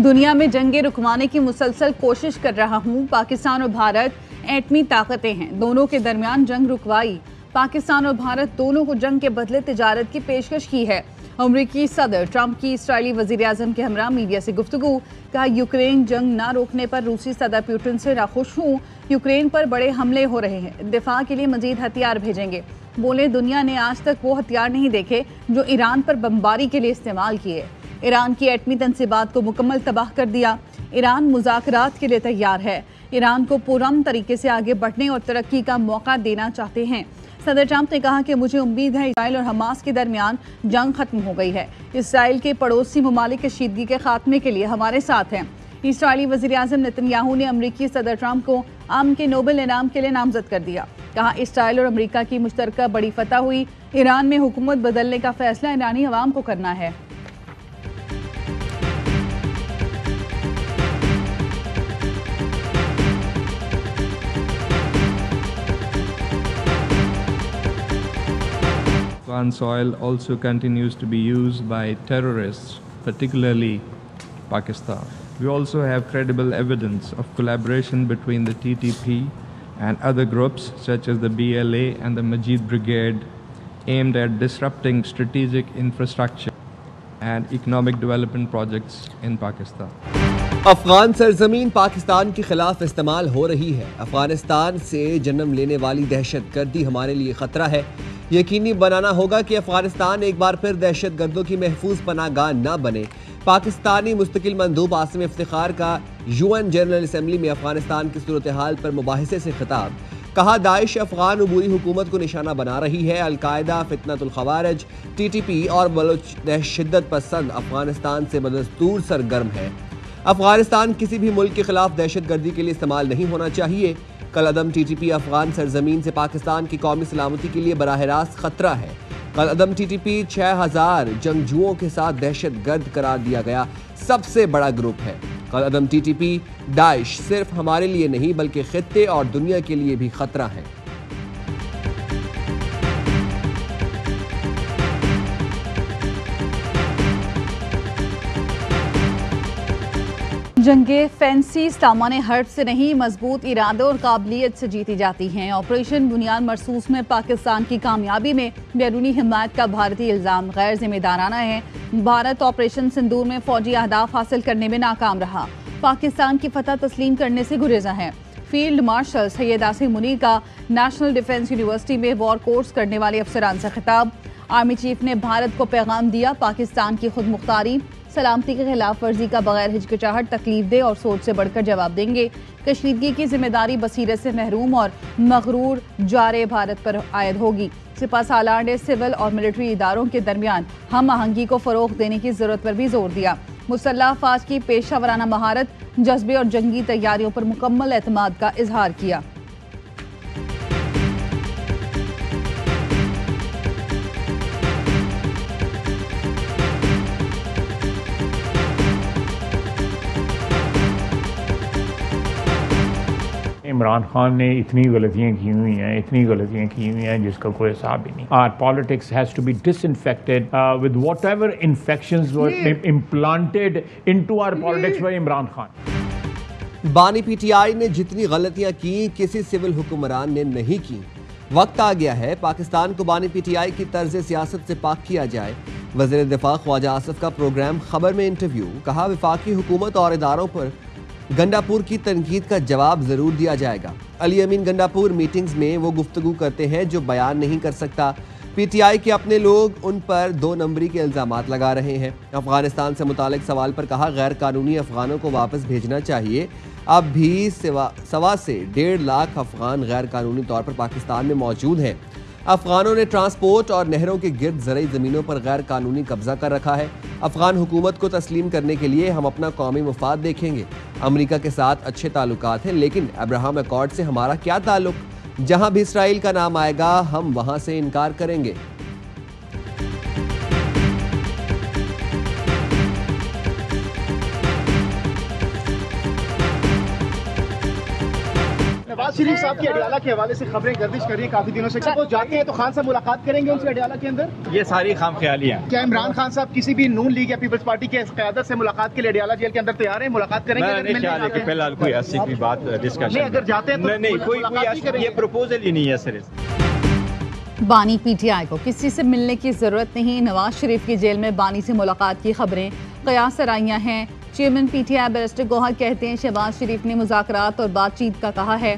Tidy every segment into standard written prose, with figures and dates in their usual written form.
दुनिया में जंगे रुकवाने की मुसलसल कोशिश कर रहा हूँ। पाकिस्तान और भारत एटमी ताकतें हैं, दोनों के दरमियान जंग रुकवाई। पाकिस्तान और भारत दोनों को जंग के बदले तिजारत की पेशकश की है। अमरीकी सदर ट्रंप की इसराइली वज़ीर-ए-आज़म के हमरा मीडिया से गुफ्तगू। कहा, यूक्रेन जंग न रोकने पर रूसी सदर पुतिन से नाखुश हूँ। यूक्रेन पर बड़े हमले हो रहे हैं, दिफा के लिए मजीद हथियार भेजेंगे। बोले, दुनिया ने आज तक वो हथियार नहीं देखे जो ईरान पर बमबारी के लिए इस्तेमाल किए। ईरान की एटमी तंसीबात को मुकम्मल तबाह कर दिया। ईरान मुज़ाकरात के लिए तैयार है। ईरान को पुरअमन तरीके से आगे बढ़ने और तरक्की का मौका देना चाहते हैं। सदर ट्रंप ने कहा कि मुझे उम्मीद है इसराइल और हमास के दरमियान जंग खत्म हो गई है। इसराइल के पड़ोसी ममालिक कशीदगी के खात्मे के लिए हमारे साथ हैं। इसराइली वज़ीर-ए-आज़म नेतन्याहू ने अमरीकी सदर ट्रंप को अमन के नोबेल इनाम के लिए नामजद कर दिया। कहा, इसराइल और अमरीका की मुश्तरका बड़ी फतह हुई। ईरान में हुकूमत बदलने का फैसला ईरानी अवाम को करना है। Afghan soil also continues to be used by terrorists, particularly Pakistan. We also have credible evidence of collaboration between the TTP and other groups such as the BLA and the Majid Brigade aimed at disrupting strategic infrastructure and economic development projects in Pakistan. Afghan सरजमीन पाकिस्तान के खिलाफ इस्तेमाल हो रही है। अफगानिस्तान से जन्म लेने वाली दहशतगर्दी हमारे लिए खतरा है। यकीनी बनाना होगा कि अफगानिस्तान एक बार फिर दहशतगर्दों की महफूज पनाहगाह न बने। पाकिस्तानी मुस्तकिल मंदूब आसिम इफ्तिखार का UN जनरल असम्बली में अफगानिस्तान की सूरत हाल पर मुबाहिसे से खिताब। कहा, दाइश अफगान अबूरी हुकूमत को निशाना बना रही है। अलकायदा, फितनतुल खवारिज, TTP और बलोच शिद्दत पसंद अफगानिस्तान से बदस्तूर सरगर्म है। अफगानिस्तान किसी भी मुल्क के खिलाफ दहशतगर्दी के लिए इस्तेमाल नहीं होना चाहिए। कल अदम TTP अफगान सरजमीन से पाकिस्तान की कौमी सलामती के लिए बराह रास्त खतरा है। कल अदम TTP 6000 जंगजुओं के साथ दहशतगर्द करार दिया गया सबसे बड़ा ग्रुप है। कल अदम TTP दाइश सिर्फ हमारे लिए नहीं बल्कि खित्ते और दुनिया के लिए भी खतरा है। जंगे फैंसी सामान हर्ब से नहीं, मजबूत इरादे और काबिलियत से जीती जाती हैं। ऑपरेशन बुनियाद मरसूस में पाकिस्तान की कामयाबी में बैरूनी हिमायत का भारतीय इल्ज़ाम गैर जिम्मेदाराना है। भारत ऑपरेशन सिंदूर में फौजी अहदाफ हासिल करने में नाकाम रहा। पाकिस्तान की फतह तस्लीम करने से गुरेजा है। फील्ड मार्शल सैयद आसिम मुनीर का नेशनल डिफेंस यूनिवर्सिटी में वॉर कोर्स करने वाले अफसरान से खिताब। आर्मी चीफ ने भारत को पैगाम दिया, पाकिस्तान की खुद मुख्तारी, सलामती की खिलाफ वर्जी का बगैर हिचकिचाहट तकलीफ दे और सोच से बढ़कर जवाब देंगे। कशीदगी की जिम्मेदारी बसीरत से महरूम और मगरूर जारे भारत पर आयद होगी। सिपा सालार ने सिविल और मिलिट्री इदारों के दरमियान हम आहंगी को फरोग देने की जरूरत पर भी जोर दिया। मुसल्लह अफवाज की पेशा वराना महारत, जज्बे और जंगी तैयारियों पर मुकम्मल एतमाद का इजहार किया। इमरान खान ने इतनी गलतियां की हुई हैं जिसका कोई हिसाब ही नहीं। Our politics has to be disinfected with whatever infections were implanted into our politics by Imran Khan. बानी PTI ने जितनी गलतियां की किसी सिविल हुक्मरान ने नहीं की। वक्त आ गया है पाकिस्तान को बानी PTI की तर्ज सियासत से पाक किया जाए। वज़ीर दिफा ख्वाजा आसिफ का प्रोग्राम खबर में इंटरव्यू। कहा, वफाकी हुकूमत और इदारों पर गंडापुर की तनकीद का जवाब जरूर दिया जाएगा। अली अमीन गंडापुर मीटिंग्स में वो गुफ्तगू करते हैं जो बयान नहीं कर सकता। PTI के अपने लोग उन पर 2 नंबरी के इल्ज़ामात लगा रहे हैं। अफगानिस्तान से मुतालिक सवाल पर कहा, गैर कानूनी अफगानों को वापस भेजना चाहिए। अब भी 1.25 से 1.5 लाख अफगान गैर कानूनी तौर पर पाकिस्तान में मौजूद हैं। अफगानों ने ट्रांसपोर्ट और नहरों के गिर्द ज़रई ज़मीनों पर गैर कानूनी कब्जा कर रखा है। अफगान हुकूमत को तस्लीम करने के लिए हम अपना कौमी मफाद देखेंगे। अमेरिका के साथ अच्छे ताल्लुकात हैं, लेकिन अब्राहम अकॉर्ड से हमारा क्या ताल्लुक? जहां भी इसराइल का नाम आएगा हम वहां से इनकार करेंगे। नवाज शरीफ साहब की अडयाला के हवाले से खबरें गर्दिश कर रही है काफी दिनों से, वो जाते हैं तो खान साहब मुलाकात करेंगे उनसे अडयाला के अंदर? ये सारी खाम ख्याली है। क्या इमरान खान साहब किसी भी नून लीग या पीपल्स पार्टी के क़यादत से मुलाकात के लिए अडयाला जेल के अंदर तैयार है? मुलाकात करेंगे? फिलहाल कोई ऐसी कोई बात डिस्कशन अगर जाते हैं तो नहीं, कोई ये प्रपोजल ही नहीं है सिर्फ। बानी पीटीआई को किसी से मिलने की जरूरत नहीं, नवाज शरीफ की जेल में बानी से मुलाकात की खबरें कयास सराइयां हैं। चेयरमैन पीटीआई बैरिस्टर गौहर कहते हैं शहबाज शरीफ ने मुज़ाकरात और बातचीत का कहा है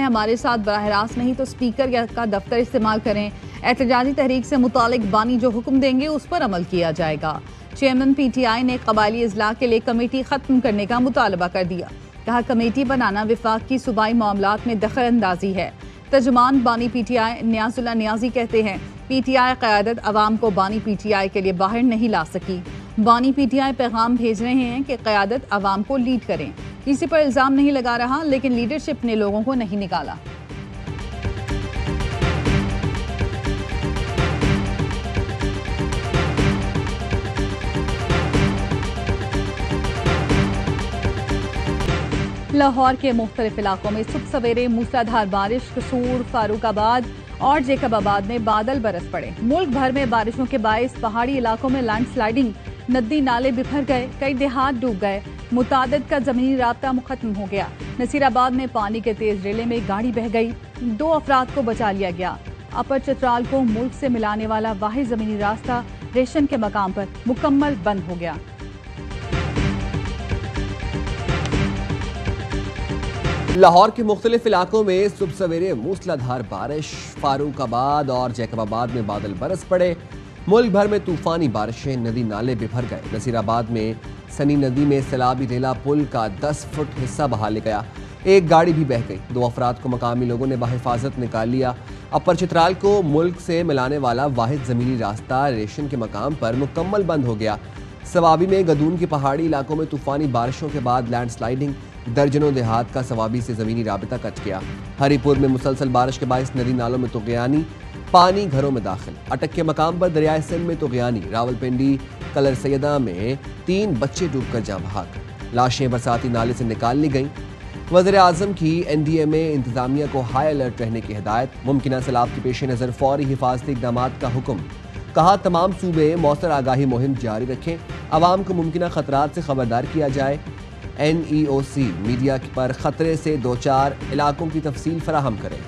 हमारे साथ बराह रास्त नहीं तो स्पीकर का दफ्तर इस्तेमाल करें। एहतजाजी तहरीक से मुतालिक बानी जो हुक्म देंगे उस पर अमल किया जाएगा। चेयरमैन पीटीआई ने कबायली इजलाह के लिए कमेटी खत्म करने का मुतालबा कर दिया। कहा कमेटी बनाना विफाक की सूबाई मामलात में दखल अंदाजी है। तर्जुमान बानी पीटीआई नियाजुल्लाह नियाजी कहते हैं पीटीआई क़यादत अवाम को बानी पीटीआई के लिए बाहर नहीं ला सकी। बानी पीटीआई पैगाम भेज रहे हैं कि क़यादत अवाम को लीड करें। किसी पर इल्ज़ाम नहीं लगा रहा, लेकिन लीडरशिप ने लोगों को नहीं निकाला। लाहौर के मुख्तलिफ इलाकों में सुबह सवेरे मूसलाधार बारिश, कसूर, फारूकाबाद और जेकबाबाद में बादल बरस पड़े। मुल्क भर में बारिशों के बायस पहाड़ी इलाकों में लैंडस्लाइडिंग, नदी नाले बिखर गए, कई देहात डूब गए, मुतादिद का जमीनी राब्ता खत्म हो गया। नसीराबाद में पानी के तेज रेले में गाड़ी बह गई, 2 अफराद को बचा लिया गया। अपर चतराल को मुल्क से मिलाने वाला वाहिद जमीनी रास्ता रेशन के मकाम पर मुकम्मल बंद हो गया। लाहौर के मुख्तलिफ इलाकों में सुबह सवेरे मूसलाधार बारिश, फारूकाबाद और जैकबाबाद में बादल बरस पड़े। मुल्क भर में तूफानी बारिशें, नदी नाले बिभर गए। नसीराबाद में सनी नदी में सैलाबी रेला पुल का 10 फुट हिस्सा बहा ले गया, एक गाड़ी भी बह गई। 2 अफराद को मकामी लोगों ने बाहिफाजत निकाल लिया। अपर चित्राल को मुल्क से मिलाने वाला वाहिद ज़मीनी रास्ता रेशन के मकाम पर मुकम्मल बंद हो गया। सवाबी में गदून के पहाड़ी इलाकों में तूफानी बारिशों के बाद लैंडस्लाइडिंग, दर्जनों देहात का सवाबी से ज़मीनी राबिता कट गया। हरीपुर में मुसलसल बारिश के बायस नदी नालों में तुग़यानी, पानी घरों में दाखिल। अटक के मकाम पर दरियाए सिंध में तुग़यानी। रावलपिंडी कलर सैयदा में 3 बच्चे डूबकर जाँ बहाक, लाशें बरसाती नाले से निकाल ली गईं। वज़ीर आज़म की NDA में इंतज़ामिया को हाई अलर्ट रहने की हिदायत। मुमकिन सैलाब के पेश नज़र फौरी हिफाजती इक़दाम का हुक्म। कहा तमाम सूबे मौसर आगाही मुहिम जारी रखें, अवाम को मुमकिन ख़तरात से खबरदार किया जाए। NEOC मीडिया पर ख़तरे से 2-4 इलाकों की तफसील फराहम करें।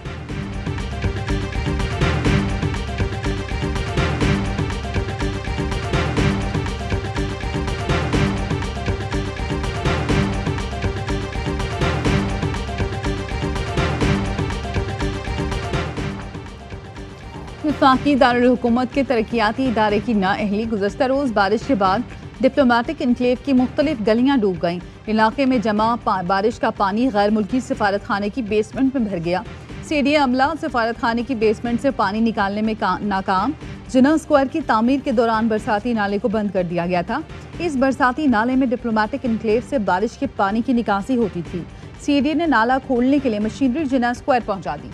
वफाकी दारुल हुकूमत के तरक्याती इदारे की नाअहली। गुज़श्ता रोज़ बारिश के बाद डिप्लोमेटिक इनक्लेव की मुख्तलिफ गलियाँ डूब गईं। इलाके में जमा बारिश का पानी गैर मुल्की सफारत खाने की बेसमेंट में भर गया। CDA अमला सफारत खाने की बेसमेंट से पानी निकालने में नाकाम। जिन्ना स्क्वायर की तामीर के दौरान बरसाती नाले को बंद कर दिया गया था। इस बरसाती नाले में डिप्लोमेटिक इनक्लेव से बारिश के पानी की निकासी होती थी। CDA ने नाला खोलने के लिए मशीनरी जिन्ना स्क्वायर पहुँचा दी।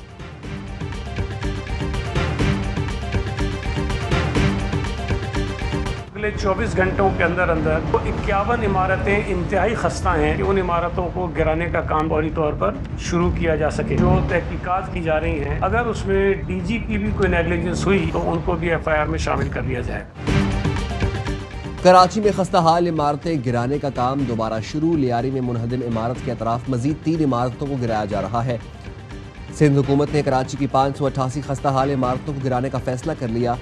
अगले 24 घंटों के अंदर अंदर 51 इमारतें इंतहाई खस्ता हैं कि उन इमारतों को गिराने का काम फौरी तौर पर शुरू किया जा सके। जो तहकीकात की जा रही हैं, अगर उसमें DG की भी कोई नेग्लिजेंस हुई तो उनको भी FIR में शामिल कर लिया जाएगा। कराची में खस्ता हाल इमारतें गिराने का काम दोबारा शुरू। लियारी में मुनहदम इमारत के अतराफ मजीद 3 इमारतों को गिराया जा रहा है। सिंध हुकूमत ने कराची की 588 खस्ता हाल इमारतों को गिराने का फैसला कर लिया।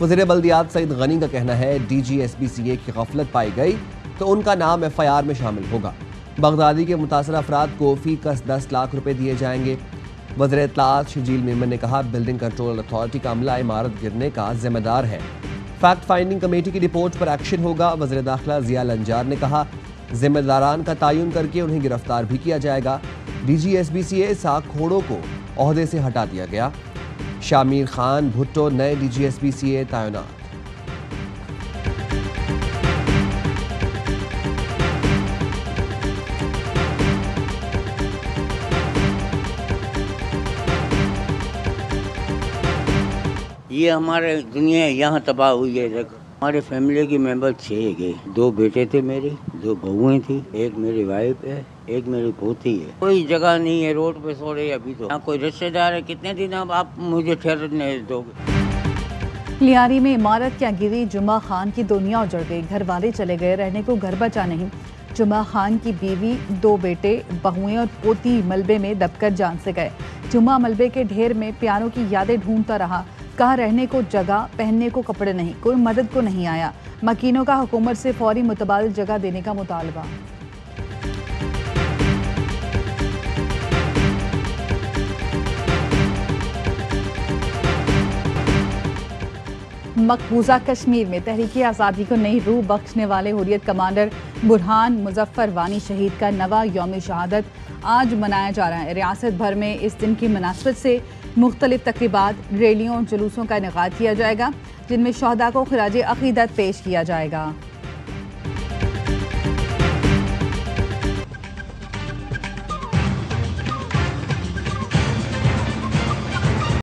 वज़ीर बल्दियात सईद गनी का कहना है DG SBCA की गफलत पाई गई तो उनका नाम FIR में शामिल होगा। बगदादी के मुतासर अफराद को फी कस 10 लाख रुपए दिए जाएंगे। वज़ीर इत्तलात शजील मेमन ने कहा बिल्डिंग कंट्रोल अथॉरिटी का अमला इमारत गिरने का जिम्मेदार है। फैक्ट फाइंडिंग कमेटी की रिपोर्ट पर एक्शन होगा। वज़ीर दाखिला ज़िया लंजार ने कहा जिम्मेदारान का तयन करके उन्हें गिरफ्तार भी किया जाएगा। DG SBCA साक खोड़ों को ओहदे से हटा दिया गया। शामिर खान भुट्टो नए DG SBCA तैनात। ये हमारे दुनिया यहाँ तबाह हुई है। देखो हमारे फैमिली की मेंबर 6 गए, 2 बेटे थे मेरे, 2 बहुएं थी, एक मेरी वाइफ है, एक मेरी पोती है। कोई जगह नहीं है, रोड पे सो रहे अभी तो। यहाँ कोई रिश्तेदार है, कितने दिन अब आप मुझे ठहरने दोगे? लियारी में इमारत क्या गिरी, जुम्मा खान की दुनिया उजड़ गई, घर वाले चले गए, रहने को घर बचा नहीं। जुम्मा खान की बीवी, 2 बेटे, बहुएं और पोती मलबे में दबकर जान से गए। जुम्मा मलबे के ढेर में प्यारों की यादें ढूंढता रहा, कहा रहने को जगह, पहनने को कपड़े नहीं, कोई मदद को नहीं आया। मकीनों का हुकूमत से फौरी मुतबादिल जगह देने का मुतालबा। मकबूजा कश्मीर में तहरीकी आज़ादी को नई रूह बख्शने वाले हुर्रियत कमांडर बुरहान मुजफ्फर वानी शहीद का नवा यौम शहादत आज मनाया जा रहा है। रियासत भर में इस दिन की मुनासबत से मुख्तलिफ तकरीबात, रैलियों और जुलूसों का इनेकाद किया जाएगा, जिनमें शहदा को खिराज अकीदत पेश किया जाएगा।